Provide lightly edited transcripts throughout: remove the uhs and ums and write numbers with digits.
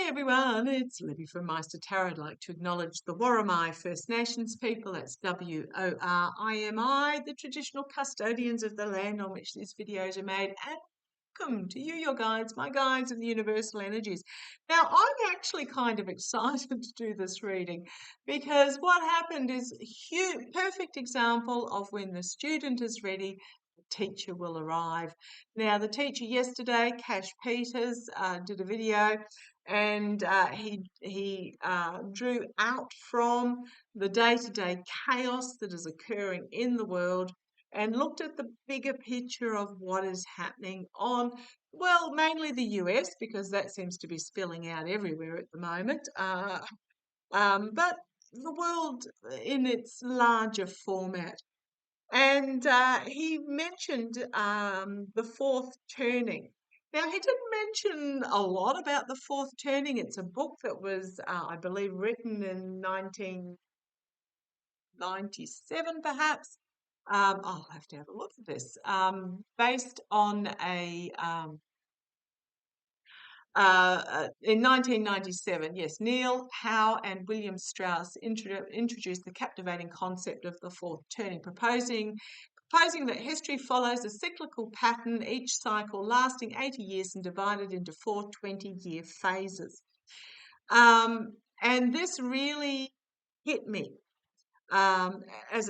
everyone, it's Libby from Meister Tarot. I'd like to acknowledge the Worimi First Nations people, that's WORIMI, the traditional custodians of the land on which these videos are made, and welcome to you, your guides, my guides and the universal energies. Now, I'm actually kind of excited to do this reading because what happened is a perfect example of when the student is ready, the teacher will arrive. Now, the teacher yesterday, Cash Peters, did a video and he drew out from the day-to-day chaos that is occurring in the world and looked at the bigger picture of what is happening on, well, mainly the US, because that seems to be spilling out everywhere at the moment, but the world in its larger format. And he mentioned the fourth turning. Now, he didn't mention a lot about the fourth turning. It's a book that was, I believe, written in 1997, perhaps. I'll have to have a look at this. Based on in 1997, yes, Neil Howe and William Strauss introduced the captivating concept of the fourth turning, proposing that history follows a cyclical pattern, each cycle lasting 80 years and divided into 4 20-year phases. And this really hit me. As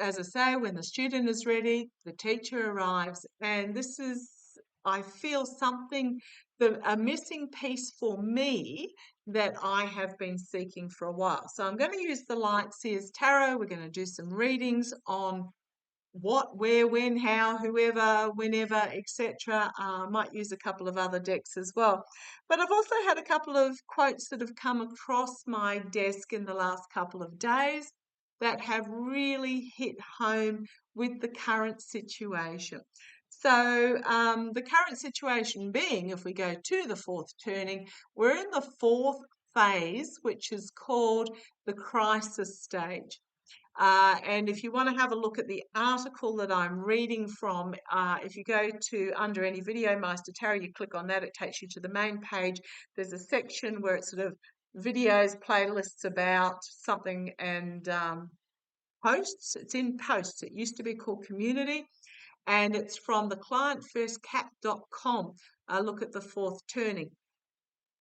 I say, when the student is ready, the teacher arrives, and this is, I feel, something a missing piece for me that I have been seeking for a while. So I'm going to use the Light Seers Tarot. We're going to do some readings on what, where, when, how, whoever, whenever, etc. Might use a couple of other decks as well. But I've also had a couple of quotes that have come across my desk in the last couple of days that have really hit home with the current situation. So the current situation being, if we go to the fourth turning, we're in the fourth phase, which is called the crisis stage. And if you want to have a look at the article that I'm reading from, if you go to under any video, Meister Tarot, you click on that, it takes you to the main page. There's a section where it's sort of videos, playlists about something, and posts. It's in posts. It used to be called community, and it's from the clientfirstcap.com. Look at the fourth turning.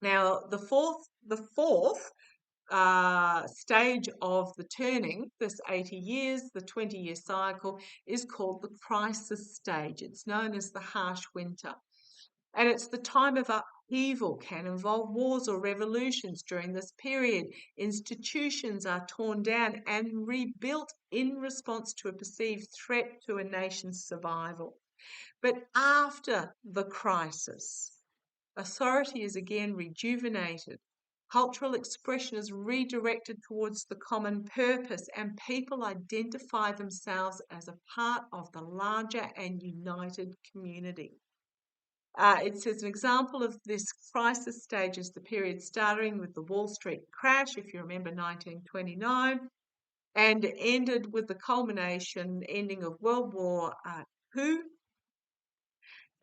Now, the fourth stage of the turning, this 80 years, the 20-year cycle, is called the crisis stage. It's known as the harsh winter. And it's the time of upheaval, can involve wars or revolutions during this period. Institutions are torn down and rebuilt in response to a perceived threat to a nation's survival. But after the crisis, authority is again rejuvenated. Cultural expression is redirected towards the common purpose, and people identify themselves as a part of the larger and united community. It says an example of this crisis stage is the period starting with the Wall Street crash, if you remember 1929, and ended with the culmination ending of World War II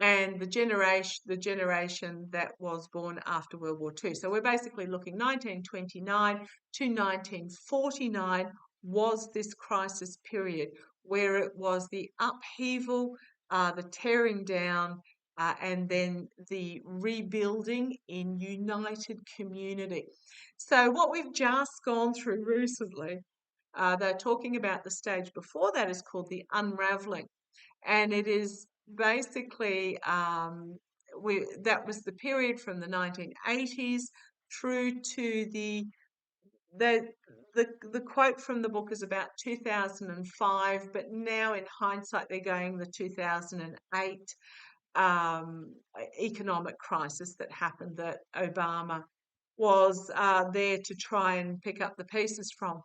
and the generation that was born after World War II. So we're basically looking 1929 to 1949 was this crisis period where it was the upheaval, the tearing down, and then the rebuilding in united community. So what we've just gone through recently, they're talking about the stage before that is called the unraveling. And it is basically, that was the period from the 1980s through to the quote from the book is about 2005, but now in hindsight they're going the 2008 economic crisis that happened, that Obama was there to try and pick up the pieces from.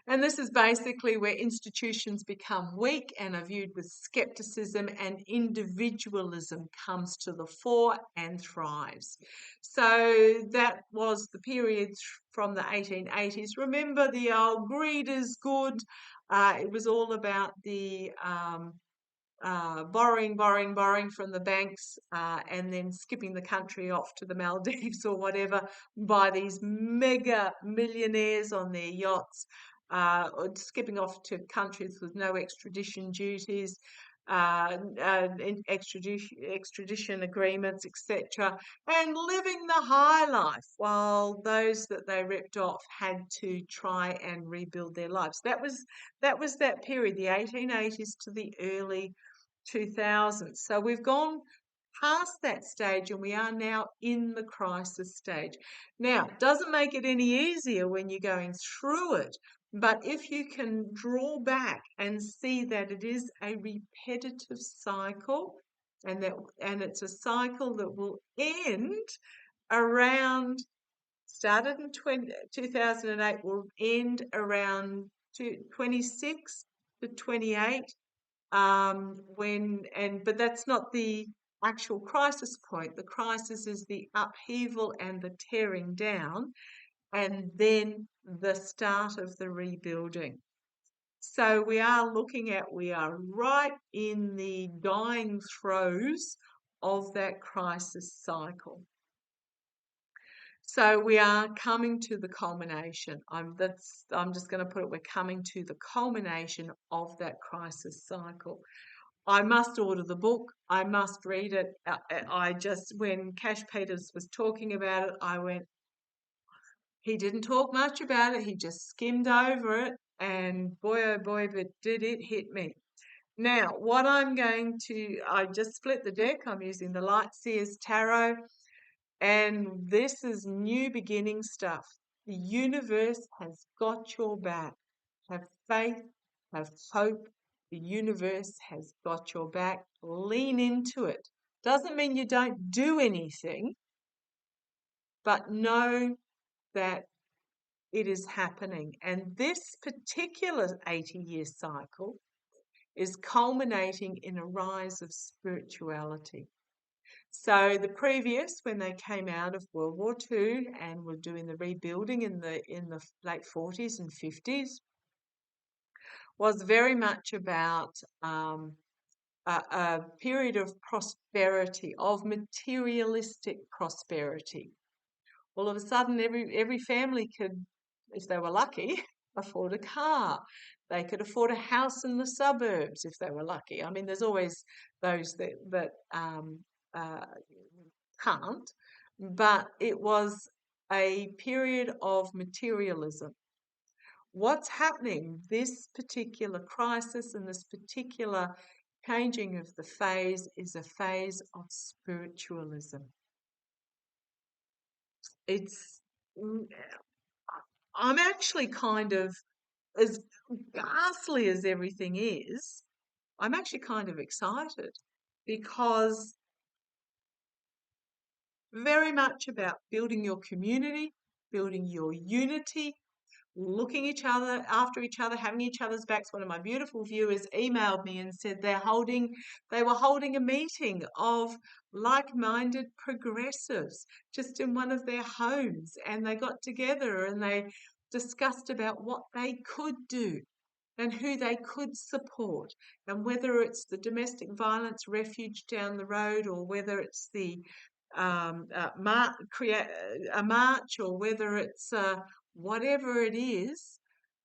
And this is basically where institutions become weak and are viewed with skepticism, and individualism comes to the fore and thrives. So that was the period from the 1880s. Remember the old greed is good. It was all about the borrowing from the banks, and then skipping the country off to the Maldives or whatever, by these mega millionaires on their yachts, or skipping off to countries with no extradition duties, extradition agreements, etc., and living the high life while those that they ripped off had to try and rebuild their lives. That period, the 1880s to the early 2000s. So we've gone past that stage and we are now in the crisis stage. Now, it doesn't make it any easier when you're going through it, but if you can draw back and see that it is a repetitive cycle, and it's a cycle that will end around, started in 2008, will end around 26 to 28, but that's not the actual crisis point. The crisis is the upheaval and the tearing down, and then the start of the rebuilding. So we are right in the dying throes of that crisis cycle. So we are coming to the culmination. I'm just going to put it, we're coming to the culmination of that crisis cycle. I must order the book. I must read it. When Cash Peters was talking about it, I went, he didn't talk much about it. He just skimmed over it. And boy, oh boy, but did it hit me. Now, I just split the deck. I'm using the Lightseers Tarot. And this is new beginning stuff. The universe has got your back. Have faith, have hope. The universe has got your back. Lean into it. Doesn't mean you don't do anything, but know that it is happening. And this particular 80-year cycle is culminating in a rise of spirituality. So the previous, when they came out of World War II and were doing the rebuilding in the late 40s and 50s, was very much about a period of prosperity, of materialistic prosperity. All of a sudden, every family could, if they were lucky, afford a car. They could afford a house in the suburbs if they were lucky. I mean, there's always those that can't, but it was a period of materialism. What's happening, this particular crisis and this particular changing of the phase, is a phase of spiritualism. I'm actually kind of, as ghastly as everything is, I'm actually kind of excited, because very much about building your community, building your unity, looking after each other, having each other's backs. One of my beautiful viewers emailed me and said they were holding a meeting of like-minded progressives just in one of their homes, and they got together and they discussed about what they could do and who they could support, and whether it's the domestic violence refuge down the road, or whether it's the a march, or whether it's whatever it is.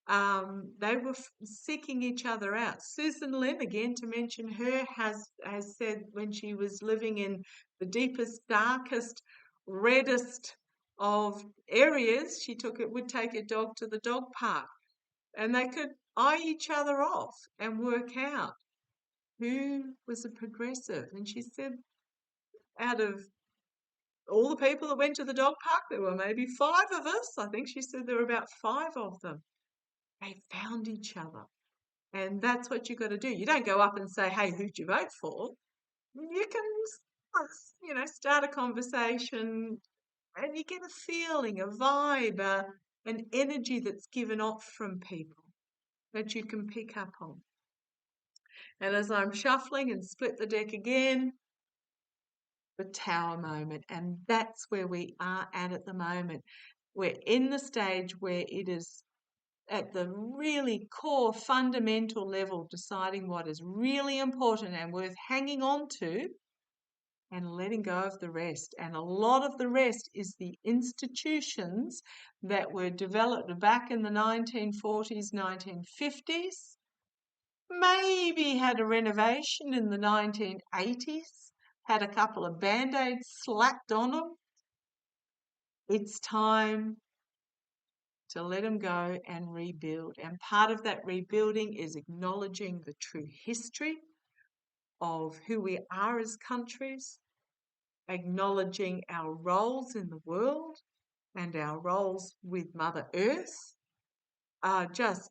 They were seeking each other out. Susan Lynn, again to mention her, has said when she was living in the deepest, darkest, reddest of areas, would take a dog to the dog park, and they could eye each other off and work out who was a progressive. And she said, out of all the people that went to the dog park, there were maybe 5 of us. I think she said there were about 5 of them. They found each other. And that's what you've got to do. You don't go up and say, hey, who'd you vote for? You can, start a conversation, and you get a feeling, a vibe, an energy that's given off from people that you can pick up on. And as I'm shuffling and split the deck again, the Tower moment. And that's where we are at the moment. We're in the stage where it is at the really core fundamental level, deciding what is really important and worth hanging on to and letting go of the rest. And a lot of the rest is the institutions that were developed back in the 1940s, 1950s, maybe had a renovation in the 1980s, had a couple of band-aids slapped on them. It's time to let them go and rebuild. And part of that rebuilding is acknowledging the true history of who we are as countries, acknowledging our roles in the world and our roles with Mother Earth. Just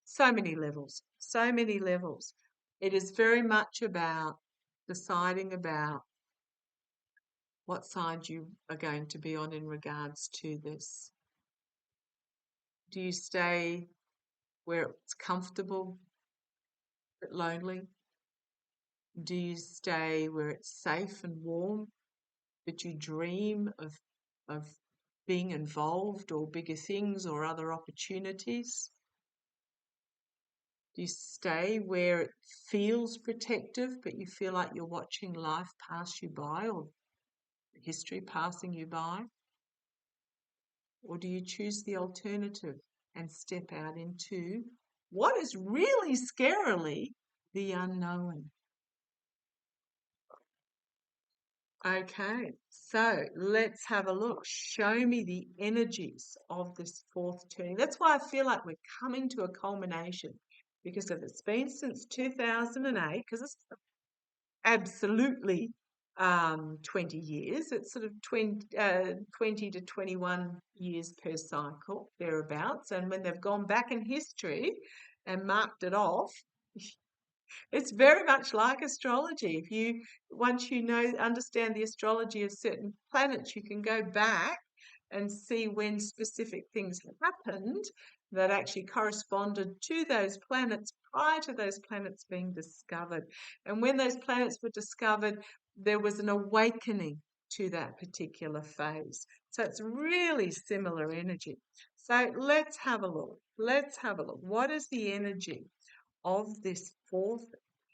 so many levels, so many levels. It is very much about deciding about what side you are going to be on in regards to this. Do you stay where it's comfortable but lonely? Do you stay where it's safe and warm, but you dream of being involved or bigger things or other opportunities? Do you stay where it feels protective, but you feel like you're watching life pass you by or history passing you by? Or do you choose the alternative and step out into what is really scarily the unknown? Okay, so let's have a look. Show me the energies of this fourth turning. That's why I feel like we're coming to a culmination, because if it's been since 2008, because it's absolutely 20 years, it's sort of 20 to 21 years per cycle, thereabouts. And when they've gone back in history and marked it off, it's very much like astrology. If you, once you know, understand the astrology of certain planets, you can go back and see when specific things happened that actually corresponded to those planets prior to those planets being discovered. And when those planets were discovered, there was an awakening to that particular phase. So it's really similar energy. So let's have a look. Let's have a look. What is the energy of this fourth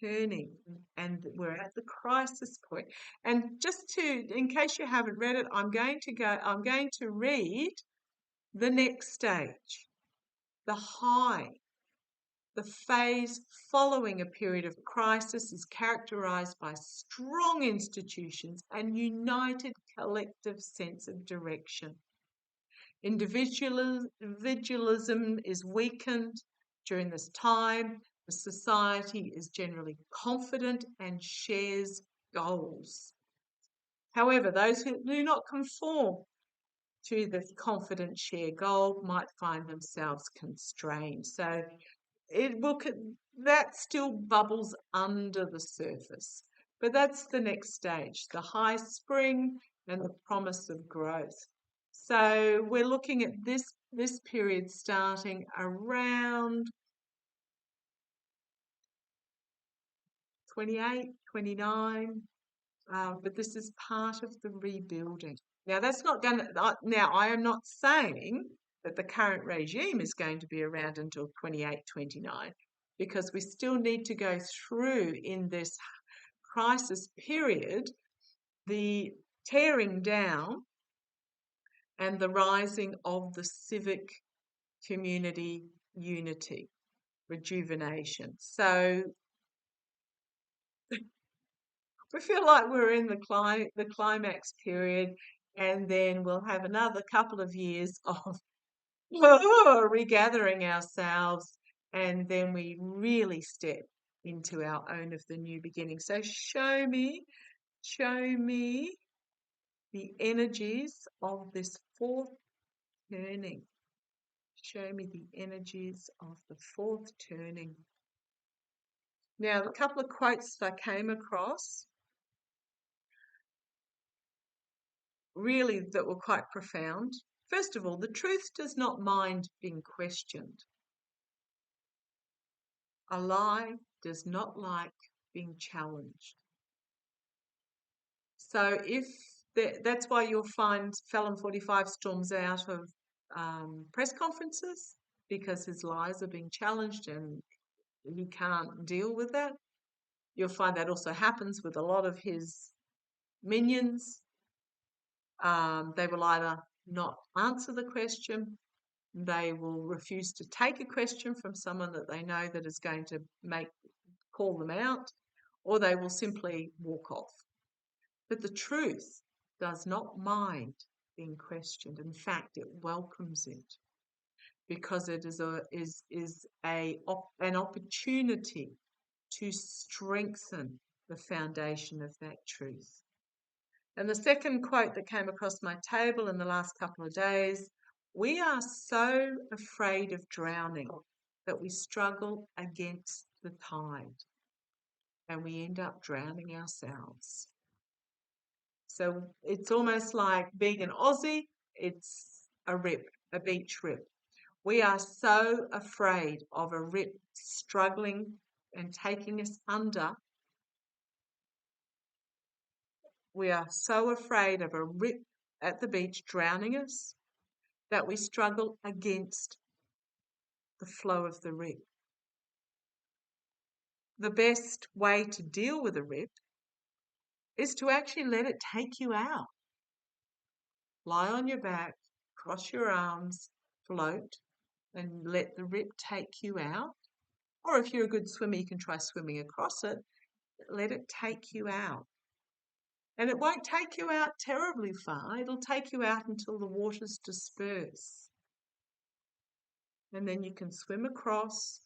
turning? And we're at the crisis point. And just to, in case you haven't read it, I'm going to read the next stage, the high. The phase following a period of crisis is characterized by strong institutions and united collective sense of direction. Individualism is weakened during this time. The society is generally confident and shares goals. However, those who do not conform to this confident shared goal might find themselves constrained. So that still bubbles under the surface. But that's the next stage, the high spring and the promise of growth. So we're looking at this period starting around 28, 29, but this is part of the rebuilding. Now, that's not going to, now I am not saying that the current regime is going to be around until 28, 29, because we still need to go through in this crisis period the tearing down and the rising of the civic community unity, rejuvenation. So we feel like we're in the climax period, and then we'll have another couple of years of regathering ourselves, and then we really step into our own of the new beginning. So show me the energies of this fourth turning. Show me the energies of the fourth turning. Now, a couple of quotes that I came across, really, that were quite profound. First of all, the truth does not mind being questioned. A lie does not like being challenged. So that's why you'll find Felon 45 storms out of press conferences. because his lies are being challenged and he can't deal with that. You'll find that also happens with a lot of his minions. They will either not answer the question, they will refuse to take a question from someone that they know that is going to call them out, or they will simply walk off. But the truth does not mind being questioned. In fact, it welcomes it because it is an opportunity to strengthen the foundation of that truth. And the second quote that came across my table in the last couple of days, we are so afraid of drowning that we struggle against the tide and we end up drowning ourselves. So it's almost like being an Aussie, it's a rip, a beach rip. We are so afraid of a rip struggling and taking us under. We are so afraid of a rip at the beach drowning us that we struggle against the flow of the rip. The best way to deal with a rip is to actually let it take you out. Lie on your back, cross your arms, float, and let the rip take you out. Or if you're a good swimmer, you can try swimming across it. Let it take you out. And it won't take you out terribly far. It'll take you out until the waters disperse. And then you can swim across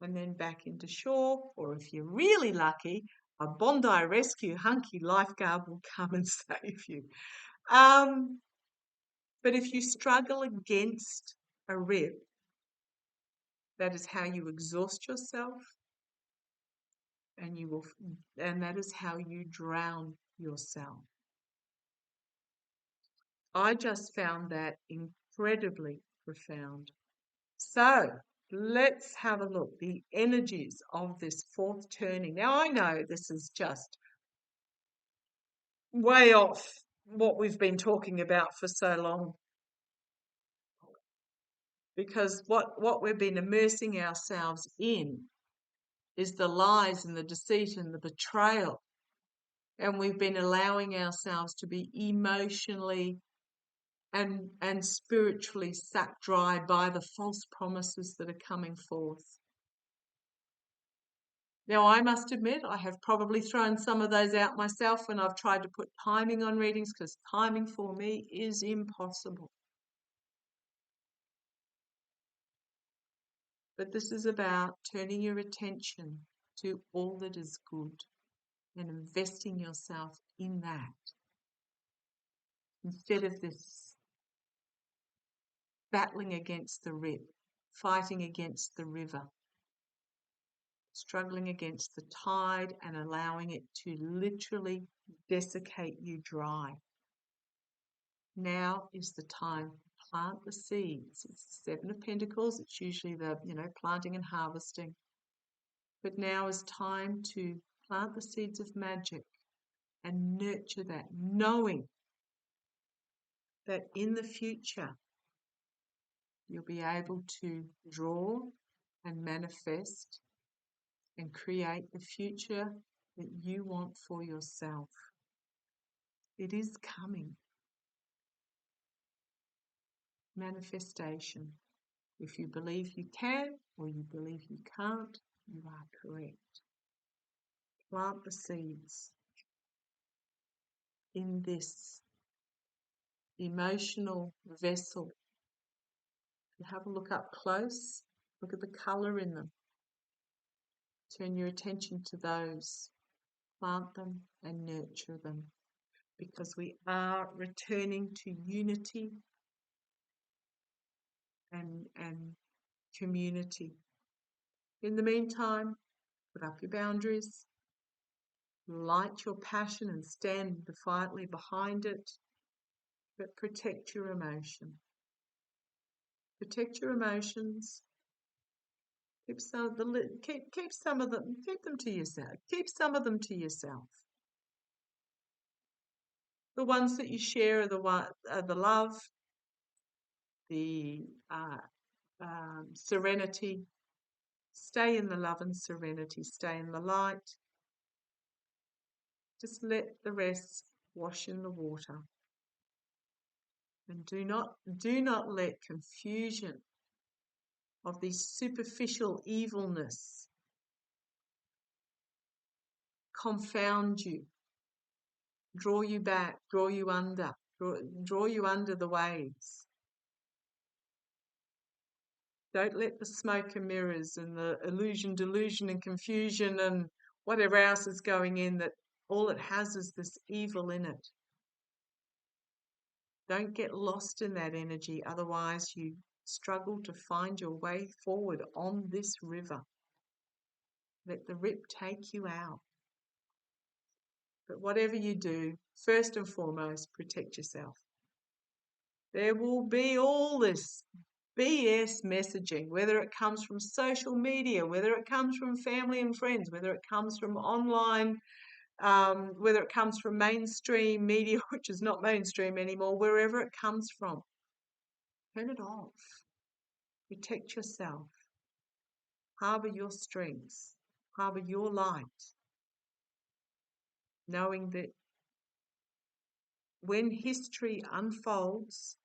and then back into shore. Or if you're really lucky, a Bondi Rescue hunky lifeguard will come and save you. But if you struggle against a rip, that is how you exhaust yourself, and that is how you drown yourself. I just found that incredibly profound. So let's have a look. The energies of this fourth turning. Now I know this is just way off what we've been talking about for so long, because what we've been immersing ourselves in is the lies and the deceit and the betrayal. And we've been allowing ourselves to be emotionally and spiritually sucked dry by the false promises that are coming forth. Now, I must admit, I have probably thrown some of those out myself when I've tried to put timing on readings, because timing for me is impossible. But this is about turning your attention to all that is good and investing yourself in that instead of this battling against the rip, fighting against the river, struggling against the tide and allowing it to literally desiccate you dry. Now is the time to plant the seeds. It's the Seven of Pentacles. It's usually the, planting and harvesting. But now is time to plant the seeds of magic and nurture that, knowing that in the future you'll be able to draw and manifest and create the future that you want for yourself. It is coming. Manifestation. If you believe you can or you believe you can't, you are correct. Plant the seeds in this emotional vessel. You have a look up close, look at the colour in them. Turn your attention to those. Plant them and nurture them, because we are returning to unity and community. In the meantime, put up your boundaries, light your passion and stand defiantly behind it, but protect your emotion. Protect your emotions. Keep some of them to yourself. Keep some of them to yourself. The ones that you share are the love, the serenity. Stay in the love and serenity. Stay in the light. Just let the rest wash in the water. And do not let confusion of this superficial evilness confound you, draw you back, draw you under the waves. Don't let the smoke and mirrors and the illusion, delusion and confusion and whatever else is going in, that all it has is this evil in it. Don't get lost in that energy, otherwise you struggle to find your way forward on this river. Let the rip take you out. But whatever you do, first and foremost, protect yourself. There will be all this BS messaging, whether it comes from social media, whether it comes from family and friends, whether it comes from online, whether it comes from mainstream media, which is not mainstream anymore, wherever it comes from. Turn it off. Protect yourself. Harbour your strengths. Harbour your light. Knowing that when history unfolds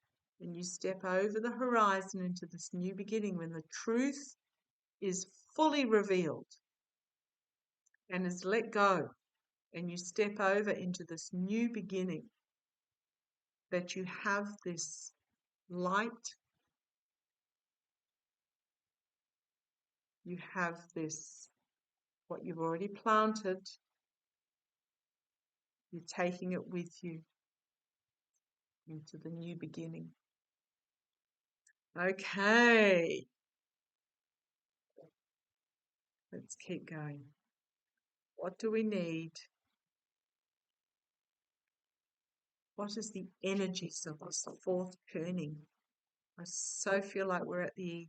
and you step over the horizon into this new beginning, when the truth is fully revealed and is let go, and you step over into this new beginning, that you have this light, you have this, what you've already planted, you're taking it with you into the new beginning. Okay, let's keep going. What do we need? What is the energies of this fourth turning? I so feel like we're at the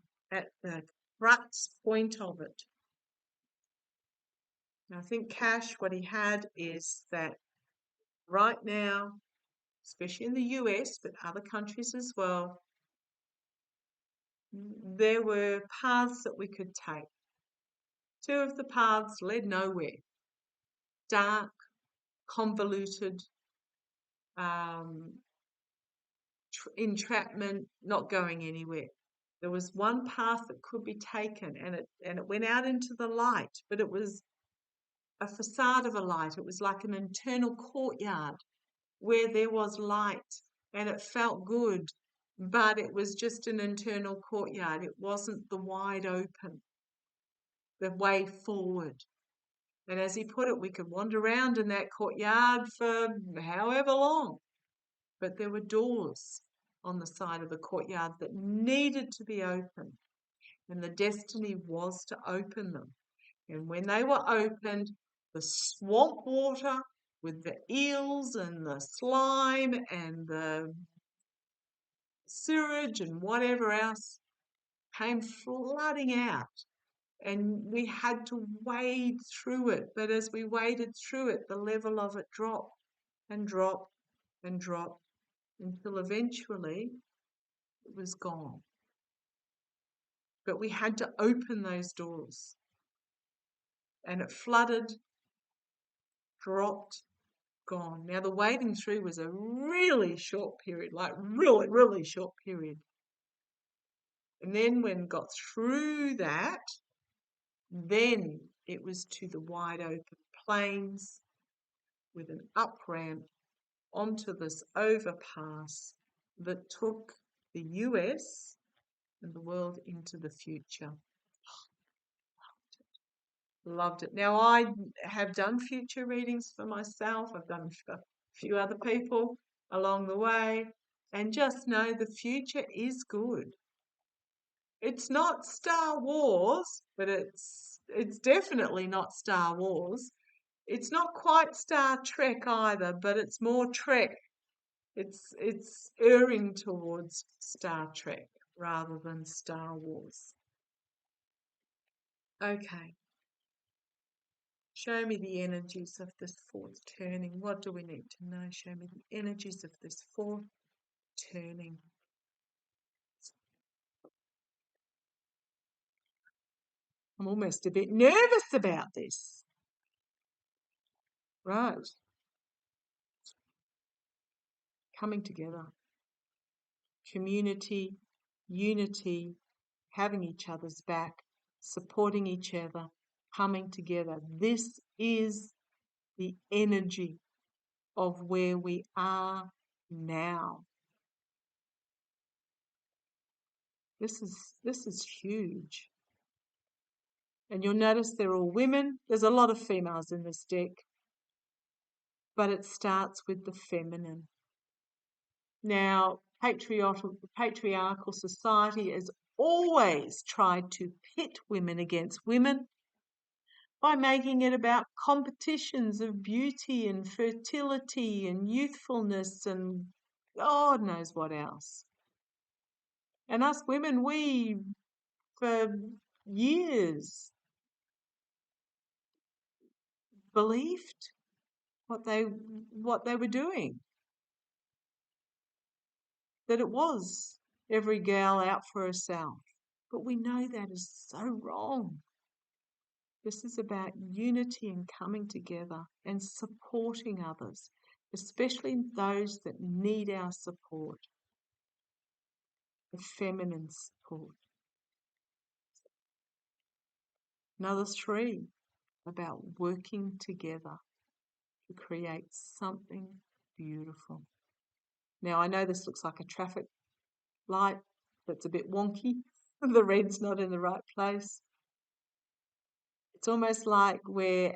crux point of it. Now, I think Cash, what he had is that right now, especially in the US, but other countries as well, there were paths that we could take. Two of the paths led nowhere. Dark, convoluted, entrapment, not going anywhere. There was one path that could be taken, and it went out into the light, but it was a facade of a light. It was like an internal courtyard where there was light, and it felt good, but it was just an internal courtyard. It wasn't the wide open, the way forward. And as he put it, we could wander around in that courtyard for however long, but there were doors on the side of the courtyard that needed to be opened, and the destiny was to open them. And when they were opened, the swamp water with the eels and the slime and the sewage and whatever else came flooding out. And we had to wade through it. But as we waded through it, the level of it dropped and dropped and dropped until eventually it was gone. But we had to open those doors. And it flooded, dropped, gone. Now, the wading through was a really short period, like really, really short period. And then when we got through that, then it was to the wide open plains with an up ramp onto this overpass that took the US and the world into the future. Loved it. Now, I have done future readings for myself. I've done for a few other people along the way. And just know the future is good. It's not Star Wars, but it's definitely not Star Wars. It's not quite Star Trek either, but it's more Trek. It's erring towards Star Trek rather than Star Wars. Okay. Show me the energies of this fourth turning. What do we need to know? Show me the energies of this fourth turning. I'm almost a bit nervous about this. Right. Coming together. Community, unity, having each other's back, supporting each other, coming together. This is the energy of where we are now. This is huge. And you'll notice they're all women. There's a lot of females in this deck, but it starts with the feminine. Now, patriarchal society has always tried to pit women against women by making it about competitions of beauty and fertility and youthfulness and God knows what else. And us women, we, for years, believed what they were doing. That it was every girl out for herself. But we know that is so wrong. This is about unity and coming together and supporting others, especially those that need our support, the feminine support. Another 3, about working together to create something beautiful. Now, I know this looks like a traffic light that's a bit wonky. The red's not in the right place. It's almost like we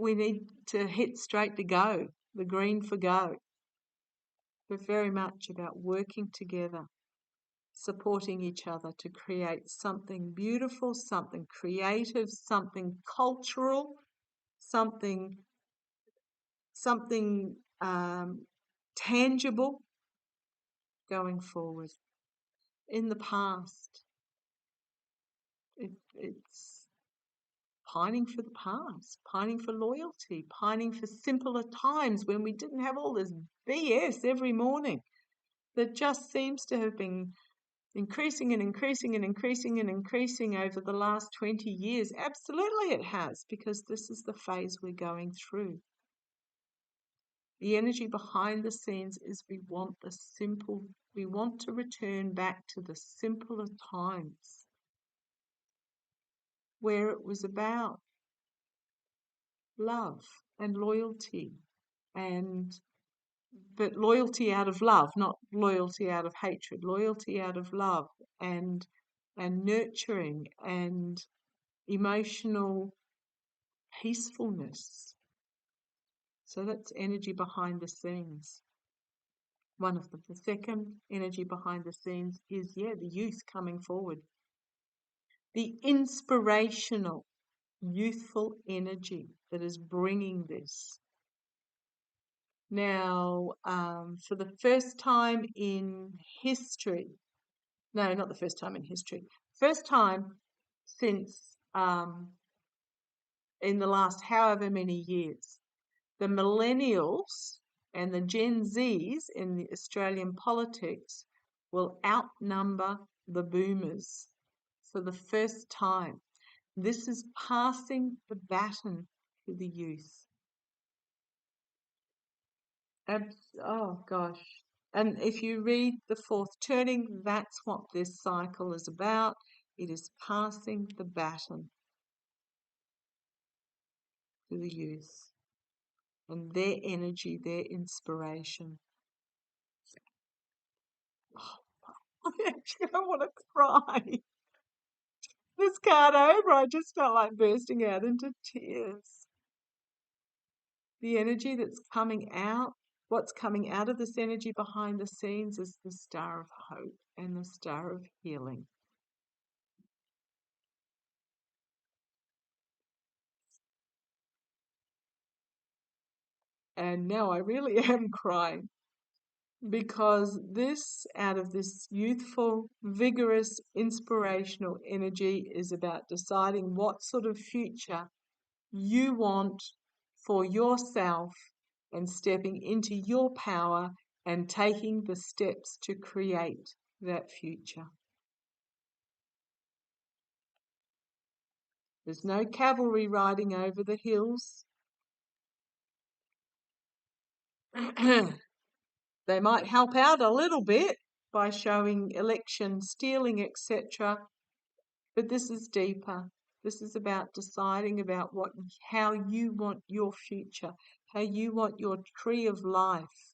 need to hit straight to go, the green for go. We're very much about working together, supporting each other to create something beautiful, something creative, something cultural, something tangible going forward. In the past, it's pining for the past, pining for loyalty, pining for simpler times when we didn't have all this BS every morning that just seems to have been increasing and increasing and increasing and increasing over the last 20 years. Absolutely it has, because this is the phase we're going through. The energy behind the scenes is we want to return back to the simpler times where it was about love and loyalty, but loyalty out of love, not loyalty out of hatred, loyalty out of love and nurturing and emotional peacefulness. So that's energy behind the scenes. One of them. The second energy behind the scenes is, the youth coming forward. The inspirational, youthful energy that is bringing this. Now, for the first time in history, no, not the first time in history, first time since in the last however many years, the millennials and the Gen Zs in the Australian politics will outnumber the boomers for the first time. This is passing the baton to the youth. Oh gosh. And if you read the 4th turning, that's what this cycle is about. It is passing the baton to the youth and their energy, their inspiration. Oh, I want to cry. This card over, I just felt like bursting out into tears. The energy that's coming out, what's coming out of this energy behind the scenes is the star of hope and the star of healing. And now I really am crying, because out of this youthful, vigorous, inspirational energy is about deciding what sort of future you want for yourself and stepping into your power and taking the steps to create that future. There's no cavalry riding over the hills. They might help out a little bit by showing election stealing, etc. But this is deeper. This is about deciding about how you want your future, how you want your tree of life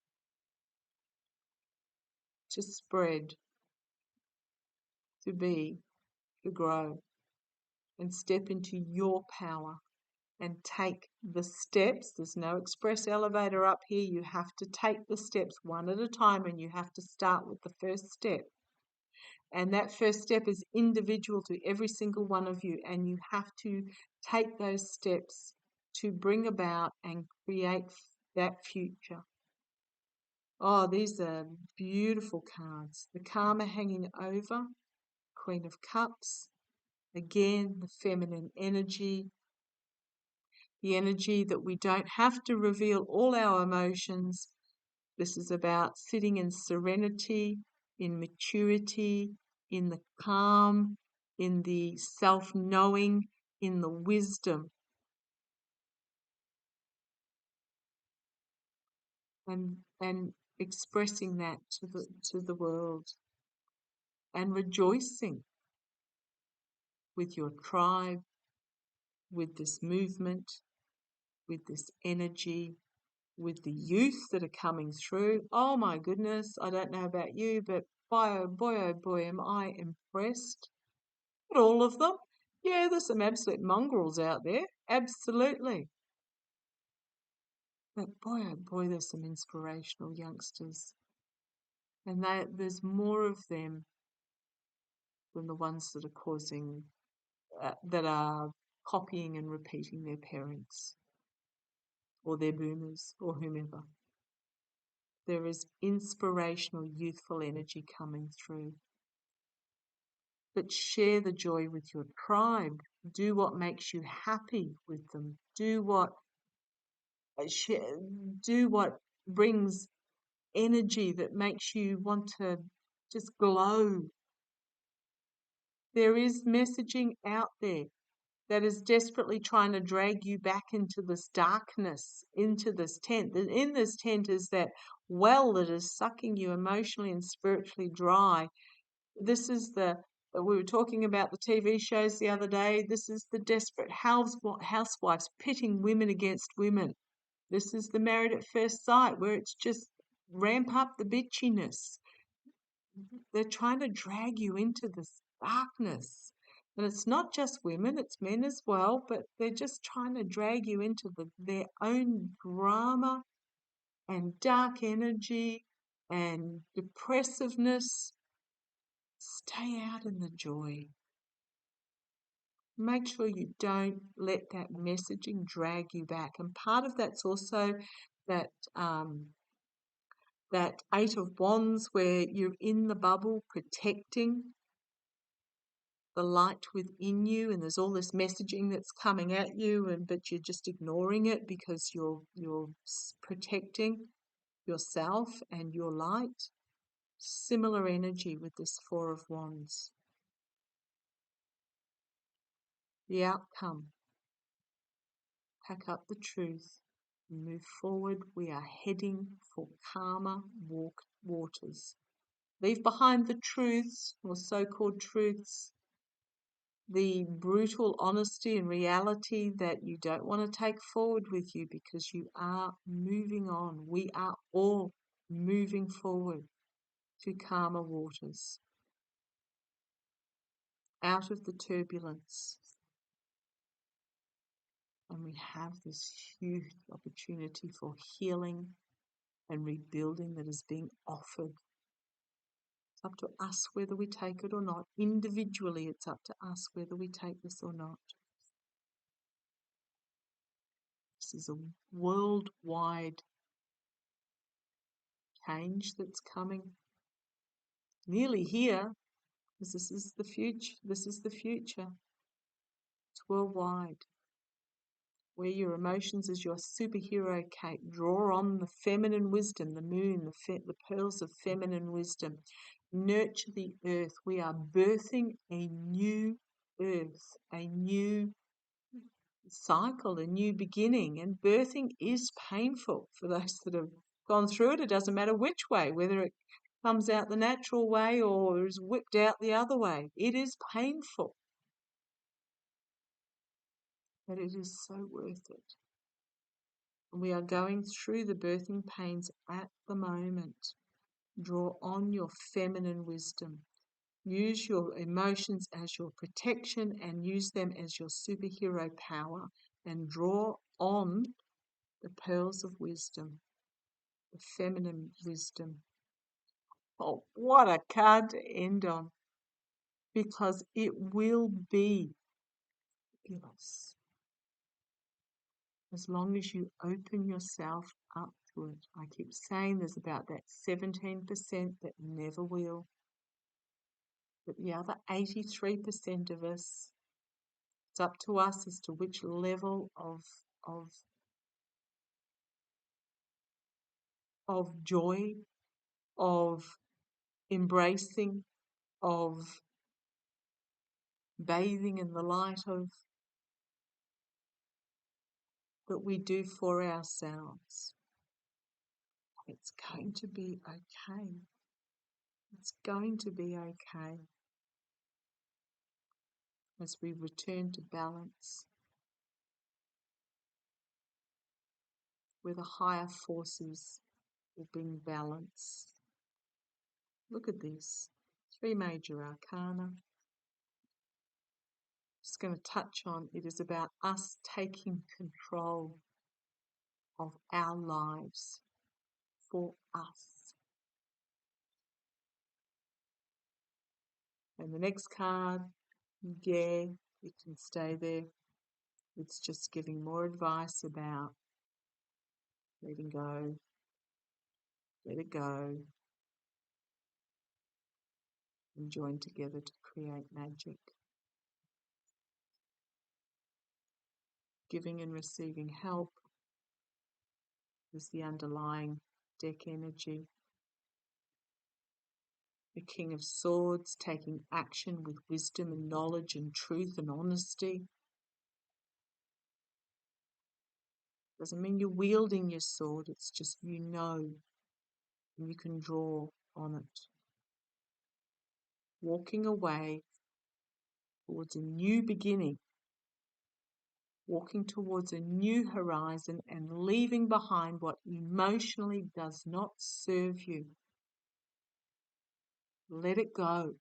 to spread, to be, to grow, and step into your power and take the steps. There's no express elevator up here. You have to take the steps one at a time, and you have to start with the first step. And that first step is individual to every single one of you, and you have to take those steps to bring about and create that future. Oh, these are beautiful cards. The Karma hanging over, Queen of Cups. Again, the feminine energy, the energy that we don't have to reveal all our emotions. This is about sitting in serenity, in maturity, in the calm, in the self-knowing, in the wisdom. And expressing that to the world. And rejoicing with your tribe, with this movement, with this energy, with the youth that are coming through. Oh my goodness, I don't know about you, but boy, oh boy, am I impressed. Not all of them. Yeah, there's some absolute mongrels out there. Absolutely. But boy, oh boy, there's some inspirational youngsters. And there's more of them than the ones that are that are copying and repeating their parents or their boomers or whomever. There is inspirational, youthful energy coming through. But share the joy with your tribe. Do what makes you happy with them. Do what brings energy that makes you want to just glow. There is messaging out there that is desperately trying to drag you back into this darkness, into this tent. And in this tent is that well that is sucking you emotionally and spiritually dry. This is we were talking about the TV shows the other day. This is the desperate housewives pitting women against women. This is the Married at First Sight, where it's just ramp up the bitchiness. They're trying to drag you into this darkness. And it's not just women, it's men as well, but they're just trying to drag you into their own drama and dark energy and depressiveness. Stay out in the joy. Make sure you don't let that messaging drag you back. And part of that's also that that Eight of Wands where you're in the bubble protecting the light within you, and there's all this messaging that's coming at you, but you're just ignoring it because you're protecting yourself and your light. Similar energy with this Four of Wands. The outcome. Pack up the truth. Move forward. We are heading for calmer waters. Leave behind the truths, or so-called truths, the brutal honesty and reality that you don't want to take forward with you, because you are moving on. We are all moving forward to calmer waters, out of the turbulence. And we have this huge opportunity for healing and rebuilding that is being offered. It's up to us whether we take it or not. Individually, it's up to us whether we take this or not. This is a worldwide change that's coming. Nearly here, because this is the future. This is the future. It's worldwide. Wear your emotions as your superhero cape. Draw on the feminine wisdom, the moon, the pearls of feminine wisdom. Nurture the earth. We are birthing a new earth, a new cycle, a new beginning, and birthing is painful for those that have gone through it. It doesn't matter which way, whether it comes out the natural way or is whipped out the other way. It is painful, but it is so worth it. And we are going through the birthing pains at the moment. Draw on your feminine wisdom. Use your emotions as your protection and use them as your superhero power, and draw on the pearls of wisdom, the feminine wisdom. Oh, what a card to end on, because it will be fabulous as long as you open yourself up to it. I keep saying there's about that 17% that never will, but the other 83% of us, it's up to us as to which level of joy, of embracing, of bathing in the light of, that we do for ourselves. It's going to be okay. It's going to be okay as we return to balance, where the higher forces will bring balance. Look at this. 3 major arcana. Just going to touch on, it is about us taking control of our lives for us. And the next card, yeah, it can stay there. It's just giving more advice about letting go, let it go, and join together to create magic. Giving and receiving help is the underlying deck energy. The King of Swords, taking action with wisdom and knowledge and truth and honesty. Doesn't mean you're wielding your sword, it's just you know and you can draw on it. Walking away towards a new beginning, walking towards a new horizon and leaving behind what emotionally does not serve you. Let it go.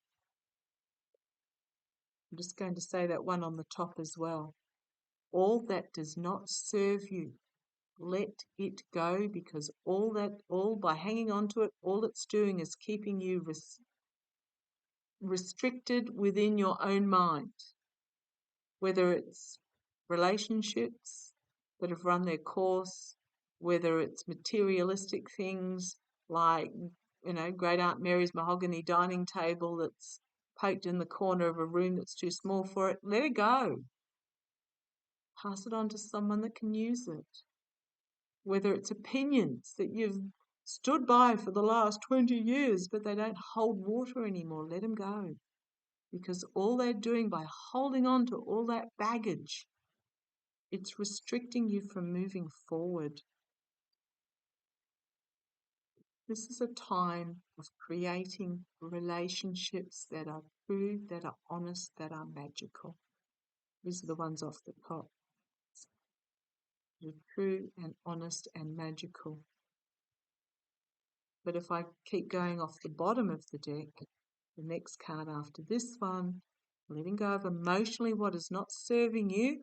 I'm just going to say that one on the top as well. All that does not serve you, let it go, because all by hanging on to it, all it's doing is keeping you restricted within your own mind. Whether it's relationships that have run their course, whether it's materialistic things like, Great Aunt Mary's mahogany dining table that's poked in the corner of a room that's too small for it, let it go. Pass it on to someone that can use it. Whether it's opinions that you've stood by for the last 20 years, but they don't hold water anymore, let them go. Because all they're doing by holding on to all that baggage, it's restricting you from moving forward. This is a time of creating relationships that are true, that are honest, that are magical. These are the ones off the top. They're true and honest and magical. But if I keep going off the bottom of the deck, the next card after this one, letting go of emotionally what is not serving you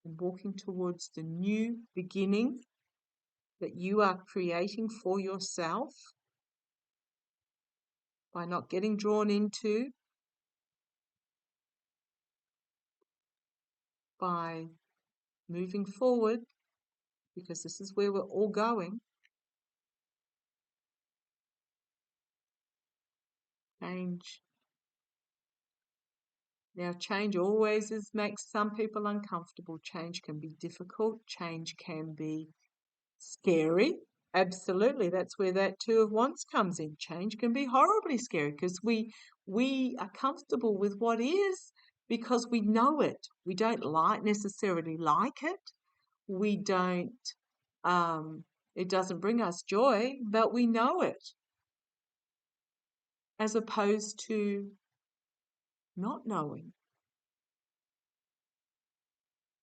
and walking towards the new beginning that you are creating for yourself by not getting drawn into, by moving forward, because this is where we're all going. Change. Now, change always makes some people uncomfortable. Change can be difficult. Change can be scary. Absolutely. That's where that Two of Wands comes in. Change can be horribly scary because we are comfortable with what is, because we know it. We don't necessarily like it. We don't, it doesn't bring us joy, but we know it, as opposed to not knowing.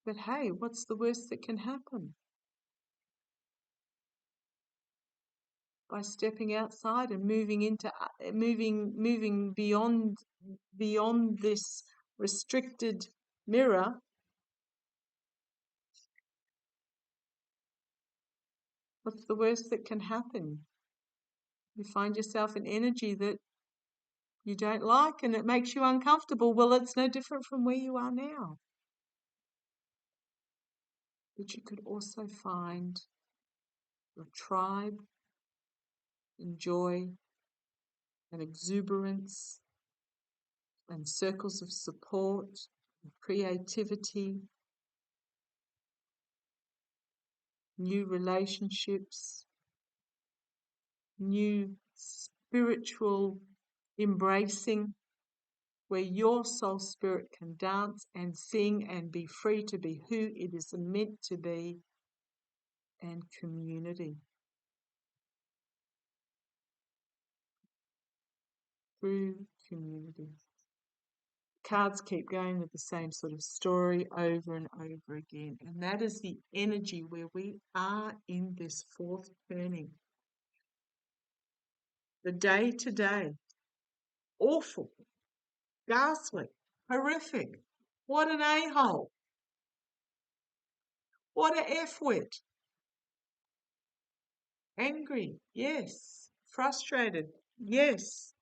But hey, what's the worst that can happen? By stepping outside and moving beyond this restricted mirror, what's the worst that can happen? You find yourself in energy that you don't like and it makes you uncomfortable. Well, it's no different from where you are now. But you could also find your tribe and joy and exuberance and circles of support and creativity, new relationships, new spiritual embracing, where your soul spirit can dance and sing and be free to be who it is meant to be, and community. Through community. Cards keep going with the same sort of story over and over again, and that is the energy where we are in this fourth turning. The day to day, awful, ghastly, horrific. What an a-hole. What a F-wit. Angry, yes. Frustrated, yes.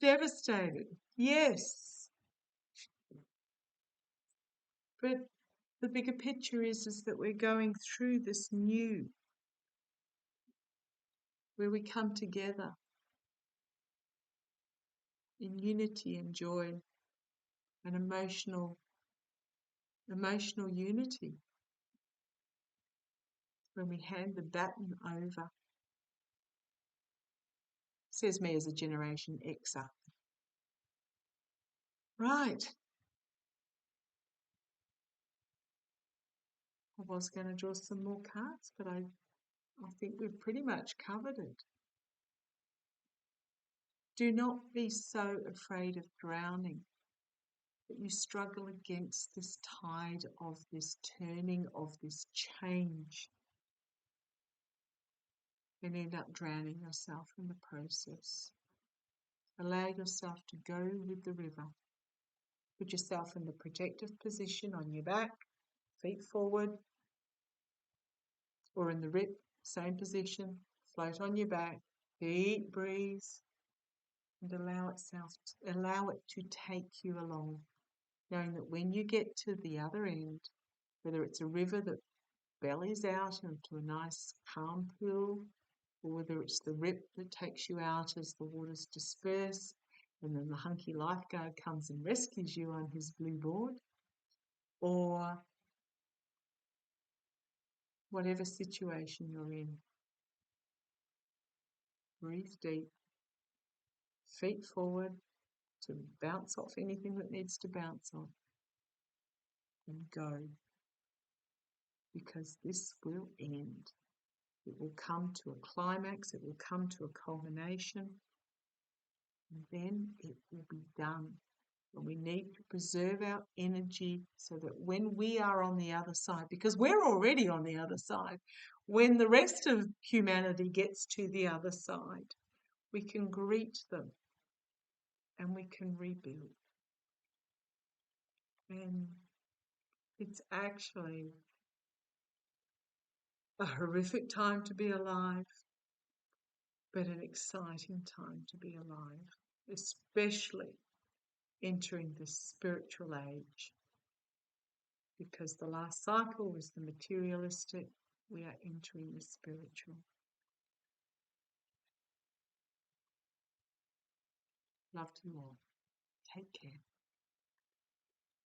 Devastated, yes. But the bigger picture is that we're going through this new, where we come together in unity and joy and emotional unity, when we hand the baton over. Says me as a Generation Xer. Right. I was going to draw some more cards, but I think we've pretty much covered it. Do not be so afraid of drowning that you struggle against this tide of this turning, of this change, and end up drowning yourself in the process. Allow yourself to go with the river. Put yourself in the protective position on your back, feet forward, or in the rip, same position, float on your back, deep breathe, and allow it to take you along, knowing that when you get to the other end, whether it's a river that bellies out into a nice calm pool, or whether it's the rip that takes you out as the waters disperse, and then the hunky lifeguard comes and rescues you on his blue board, or whatever situation you're in. Breathe deep, feet forward to bounce off anything that needs to bounce off, and go. Because this will end. It will come to a climax, it will come to a culmination, and then it will be done. And we need to preserve our energy so that when we are on the other side, because we're already on the other side, when the rest of humanity gets to the other side, we can greet them and we can rebuild. And it's actually a horrific time to be alive, but an exciting time to be alive, especially entering the spiritual age, because the last cycle was the materialistic. We are entering the spiritual. Love to you all. Take care.